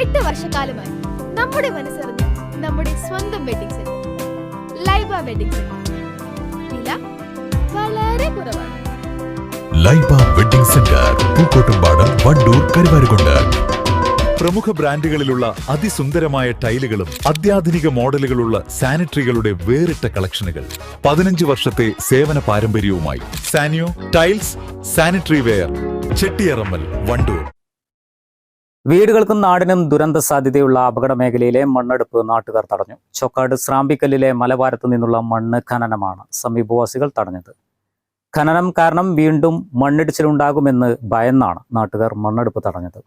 8 വർഷക്കാലമായി നമ്മുടെ മനസ്സറിഞ്ഞ് നമ്മുടെ സ്വന്തം wedding centre Laiba wedding centre. വില വളരെ കുറവാണ്. Laiba wedding centre, Pookkottumpadam, Wandoor, Karuvarakundu. പ്രമുഖ ബ്രാൻഡുകളിലുള്ള അതിസുന്ദരമായ ടൈലുകളും അത്യാധുനിക മോഡലുകളുള്ള സാനിറ്ററികളുടെ വേറിട്ട കളക്ഷനുകൾ. 15 വർഷത്തെ സേവന പാരമ്പര്യവുമായി Saniyo tiles, sanitary ware, Chettiyarammal, Wandoor. വീടുകൾക്കും നാടിനും ദുരന്ത സാധ്യതയുള്ള അപകട മേഖലയിലെ മണ്ണെടുപ്പ് നാട്ടുകാർ തടഞ്ഞു. ചോക്കാട് സ്രാമ്പിക്കല്ലിലെ മലവാരത്തു നിന്നുള്ള മണ്ണ് ഖനനമാണ് സമീപവാസികൾ തടഞ്ഞത്. ഖനനം കാരണം വീണ്ടും മണ്ണിടിച്ചിലുണ്ടാകുമെന്ന് ഭയന്നാണ് നാട്ടുകാർ മണ്ണെടുപ്പ് തടഞ്ഞത്.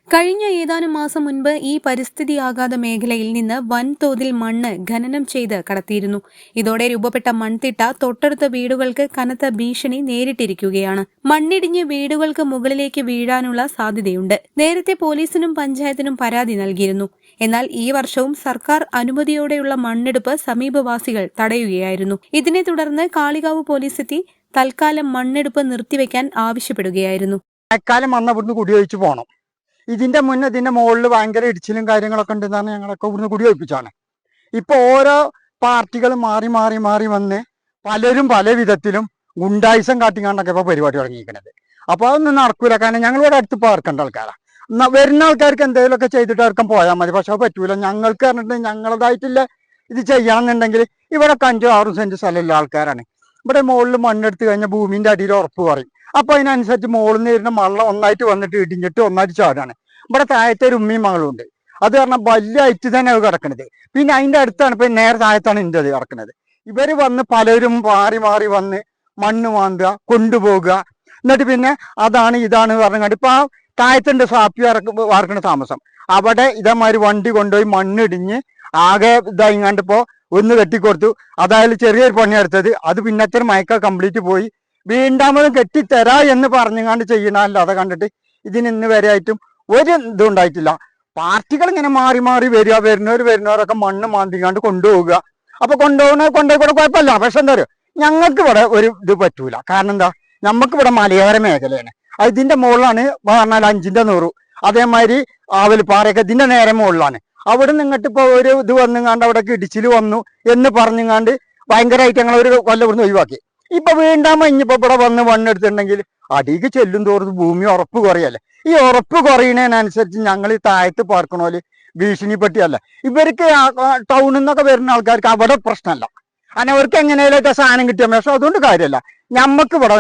കഴിഞ്ഞ ഏതാനും മാസം മുൻപ് ഈ പരിസ്ഥിതിയാഘാത മേഖലയിൽ നിന്ന് വൻതോതിൽ മണ്ണ് ഖനനം ചെയ്ത് കടത്തിയിരുന്നു. ഇതോടെ രൂപപ്പെട്ട മൺതിട്ട തൊട്ടടുത്ത വീടുകൾക്ക് കനത്ത ഭീഷണി നേരിട്ടിരിക്കുകയാണ്. മണ്ണിടിഞ്ഞ് വീടുകൾക്ക് മുകളിലേക്ക് വീഴാനുള്ള സാധ്യതയുണ്ട്. നേരത്തെ പോലീസിനും പഞ്ചായത്തിനും പരാതി നൽകിയിരുന്നു. എന്നാൽ ഈ വർഷവും സർക്കാർ അനുമതിയോടെയുള്ള മണ്ണെടുപ്പ് സമീപവാസികൾ തടയുകയായിരുന്നു. ഇതിനെ തുടർന്ന് കാളികാവ് പോലീസെത്തി തൽക്കാലം മണ്ണെടുപ്പ് നിർത്തിവെക്കാൻ ആവശ്യപ്പെടുകയായിരുന്നു. കുടിയൊഴിച്ചു പോകണം. ഇതിന്റെ മുന്നേ ഇതിന്റെ മുകളിൽ ഭയങ്കര ഇടിച്ചിലും കാര്യങ്ങളൊക്കെ ഉണ്ടെന്നാണ് ഞങ്ങളൊക്കെ ഇവിടുന്ന് കുടിയൊഴിപ്പിച്ചാണ്. ഇപ്പൊ ഓരോ പാർട്ടികൾ മാറി മാറി മാറി വന്ന് പലരും പല വിധത്തിലും ഗുണ്ടായിസം കാട്ടിക്കാണ്ടൊക്കെ ഇപ്പൊ പരിപാടി തുടങ്ങിയിരിക്കുന്നത്. അപ്പൊ അതൊന്നും നടക്കൂല. കാരണം ഞങ്ങളിവിടെ അടുത്ത് പാർക്കേണ്ട ആൾക്കാരാണ്. വരുന്ന ആൾക്കാർക്ക് എന്തെങ്കിലുമൊക്കെ ചെയ്തിട്ട് അവർക്ക് പോയാൽ മതി. പക്ഷെ അത് പറ്റൂല. ഞങ്ങൾക്ക് പറഞ്ഞിട്ട് ഞങ്ങളതായിട്ടില്ല ഇത് ചെയ്യാന്നുണ്ടെങ്കിൽ ഇവിടെ 5-6 സെന്റ് സ്ഥലമുള്ള ആൾക്കാരാണ്. ഇവിടെ മുകളിൽ മണ്ണെടുത്ത് കഴിഞ്ഞാൽ ഭൂമിന്റെ അടിയിൽ ഉറപ്പ് പറയും. അപ്പൊ അതിനനുസരിച്ച് മുകളിൽ നിന്ന് വരുന്ന മള്ളം ഒന്നായിട്ട് വന്നിട്ട് ഇടിഞ്ഞിട്ട് ഒന്നായിട്ട് ചാടാണ്. ഇവിടെ താഴത്തെ ഒരു ഉമ്മയും മകളും ഉണ്ട്. അത് കാരണം വലിയ ഐറ്റ് തന്നെ അത് കിടക്കണത്. പിന്നെ അതിന്റെ അടുത്താണ് ഇപ്പൊ നേരെ താഴത്താണ് ഇതിൻ്റെ അത് കിടക്കുന്നത്. ഇവര് വന്ന് പലരും മാറി മാറി വന്ന് മണ്ണ് മാന്തുക, കൊണ്ടുപോകുക. എന്നിട്ട് പിന്നെ അതാണ് ഇതാണ് പറഞ്ഞാണ്ട് ഇപ്പൊ ആ താഴത്തുണ്ട് സാപ്പി വാർക്കണ താമസം. അവിടെ ഇതേമാതിരി വണ്ടി കൊണ്ടുപോയി മണ്ണിടിഞ്ഞ് ആകെ ഇതായിങ്ങാണ്ടിപ്പോ ഒന്ന് കെട്ടിക്കൊടുത്തു. അതായത് ചെറിയൊരു പണിയെടുത്തത് അത് പിന്നത്തെ മയക്ക കംപ്ലീറ്റ് പോയി. വീണ്ടാമത് കെട്ടിത്തരാ എന്ന് പറഞ്ഞുകൊണ്ട് ചെയ്യണമല്ലോ. അത് കണ്ടിട്ട് ഇതിന് ഇന്ന് വരെ ആയിട്ടും ഒരു ഇതും ഉണ്ടായിട്ടില്ല. പാർട്ടികൾ ഇങ്ങനെ മാറി മാറി വരുന്നവരൊക്കെ മണ്ണ് മാന്തിക്കാണ്ട് കൊണ്ടുപോവുക. അപ്പൊ കൊണ്ടുപോയി കൂടെ കുഴപ്പമില്ല. പക്ഷെ എന്താ പറയുക, ഞങ്ങൾക്ക് ഇവിടെ ഒരു ഇത് പറ്റൂല. കാരണം എന്താ, നമുക്ക് ഇവിടെ മലയോര മേഖലയാണ്. അത് ഇതിന്റെ മുകളിലാണ് പറഞ്ഞാൽ 5ന്റെ 100. അതേമാതിരി ആവൽപ്പാറയൊക്കെ ഇതിന്റെ നേരെ മുകളിലാണ്. അവിടെ നിന്നിട്ട് ഇപ്പൊ ഒരു ഇത് വന്നുകാണ്ട് അവിടെ ഇടിച്ചിൽ വന്നു എന്ന് പറഞ്ഞുകാണ്ട് ഭയങ്കരമായിട്ട് ഞങ്ങൾ ഒരു കൊല്ലം ഇവിടുന്ന് ഒഴിവാക്കി. ഇപ്പൊ വീണ്ടാമ ഇനിയിപ്പോ ഇവിടെ വന്ന് മണ്ണെടുത്തിട്ടുണ്ടെങ്കിൽ അടിക്ക് ചെല്ലും തോറും ഭൂമി ഉറപ്പ് കുറയല്ലേ. ഈ ഉറപ്പ് കുറയുന്നതിനനുസരിച്ച് ഞങ്ങൾ ഈ താഴത്ത് പാർക്കണോല് ഭീഷണിപ്പെട്ടിയല്ല. ഇവർക്ക് ടൗണിൽ നിന്നൊക്കെ വരുന്ന ആൾക്കാർക്ക് അവിടെ പ്രശ്നമല്ല. അവർക്ക് എങ്ങനെയാലും സാധനം കിട്ടിയ പക്ഷെ അതുകൊണ്ട് കാര്യമല്ല.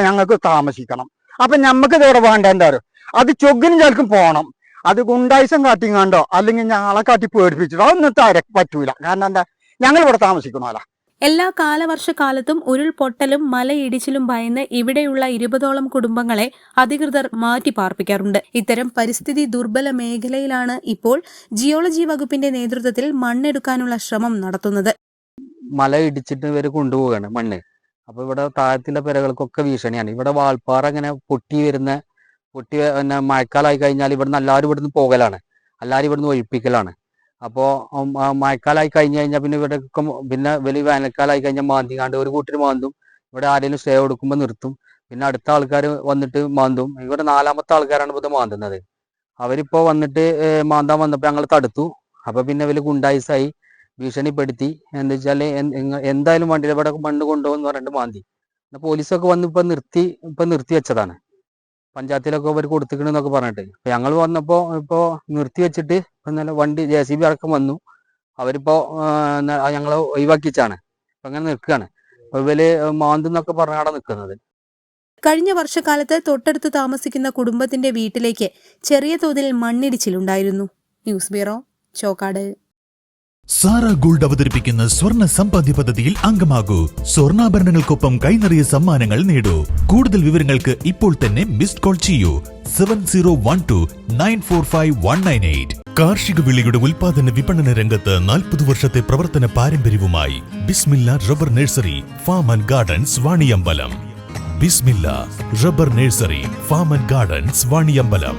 ഞങ്ങൾക്ക് താമസിക്കണം. അപ്പൊ ഞമ്മക്ക് ഇതോടെ വേണ്ട എന്തായാലും അത് ചൊഗിനും ചിലക്കും പോകണം. അത് ഗുണ്ടായിസം കാട്ടിങ്ങാണ്ടോ അല്ലെങ്കിൽ ഞങ്ങളെ കാട്ടി പേടിപ്പിച്ചിട്ടോ അതൊന്നും പറ്റൂല. കാരണം എന്താ, ഞങ്ങൾ ഇവിടെ താമസിക്കണമല്ല. എല്ലാ കാലവർഷക്കാലത്തും ഉരുൾപൊട്ടലും മലയിടിച്ചിലും ഭയന്ന് ഇവിടെയുള്ള 20ഓളം കുടുംബങ്ങളെ അധികൃതർ മാറ്റിപ്പാർപ്പിക്കാറുണ്ട്. ഇത്തരം പരിസ്ഥിതി ദുർബല മേഖലയിലാണ് ഇപ്പോൾ ജിയോളജി വകുപ്പിന്റെ നേതൃത്വത്തിൽ മണ്ണെടുക്കാനുള്ള ശ്രമം നടത്തുന്നത്. മല ഇടിച്ചിട്ട് ഇവര് കൊണ്ടുപോവുകയാണ് മണ്ണ്. അപ്പൊ ഇവിടെ താഴത്തിലെ പെരകൾക്കൊക്കെ ഭീഷണിയാണ്. ഇവിടെ വാൾപ്പാറ ഇങ്ങനെ പൊട്ടി പിന്നെ മഴക്കാലമായി കഴിഞ്ഞാൽ ഇവിടുന്ന് എല്ലാവരും ഇവിടുന്ന് പോകലാണ്, എല്ലാവരും ഇവിടുന്ന് ഒഴിപ്പിക്കലാണ്. അപ്പോൾ മഴക്കാലമായി കഴിഞ്ഞ് കഴിഞ്ഞാൽ പിന്നെ ഇവിടെ പിന്നെ വലിയ വേനൽക്കാലമായി കഴിഞ്ഞാൽ മാന്തിക്കാണ്ട് ഒരു കൂട്ടർ മാന്തും. ഇവിടെ ആരെങ്കിലും സ്റ്റേ കൊടുക്കുമ്പോൾ നിർത്തും. പിന്നെ അടുത്ത ആൾക്കാർ വന്നിട്ട് മാന്തും. ഇവിടെ 4ാമത്തെ ആൾക്കാരാണ് ഇത് മാന്തുന്നത്. അവരിപ്പോ വന്നിട്ട് മാന്താൻ വന്നപ്പോൾ ഞങ്ങൾ തടുത്തു. അപ്പൊ പിന്നെ വലിയ ഗുണ്ടായിസായി ഭീഷണിപ്പെടുത്തി. എന്താ വെച്ചാല് എന്തായാലും വണ്ടിയിൽ ഇവിടെ മണ്ണ് കൊണ്ടുപോകുന്ന പറഞ്ഞിട്ട് മാന്തി. പോലീസൊക്കെ വന്ന് ഇപ്പൊ നിർത്തി വെച്ചതാണ്. പഞ്ചായത്തിലൊക്കെ അവർ കൊടുത്തിക്കണെന്നൊക്കെ പറഞ്ഞിട്ട് ഞങ്ങൾ വന്നപ്പോ ഇപ്പോ നിർത്തി വെച്ചിട്ട് ഇന്നലെ വണ്ടി JCB അടക്കം വന്നു. അവരിപ്പോ ഞങ്ങളെ ഒഴിവാക്കിച്ചാണ്. അപ്പൊ അങ്ങനെ നിൽക്കുകയാണ്. ഇവര് മാന്തെന്നൊക്കെ പറഞ്ഞാണ് നിൽക്കുന്നത്. കഴിഞ്ഞ വർഷക്കാലത്ത് തൊട്ടടുത്ത് താമസിക്കുന്ന കുടുംബത്തിന്റെ വീട്ടിലേക്ക് ചെറിയ തോതിൽ മണ്ണിടിച്ചിലുണ്ടായിരുന്നു. News bureau, Chokkad. Sara Gold അവതരിപ്പിക്കുന്ന സ്വർണ്ണ സമ്പാദ്യ പദ്ധതിയിൽ അംഗമാകൂ. സ്വർണ്ണാഭരണങ്ങൾക്കൊപ്പം കൈനിറിയ സമ്മാനങ്ങൾ നേടൂ. കൂടുതൽ വിവരങ്ങൾക്ക് ഇപ്പോൾ തന്നെ മിസ്ഡ് കോൾ ചെയ്യൂ 7012945198. കാർഷിക വിളയുടെ ഉൽപാദന വിപണന രംഗത്ത് 40 വർഷത്തെ പ്രവർത്തന പാരമ്പര്യവുമായി Bismillah rubber nursery, farm and gardens, Vaniyambalam. Bismillah rubber nursery, farm and gardens, Vaniyambalam.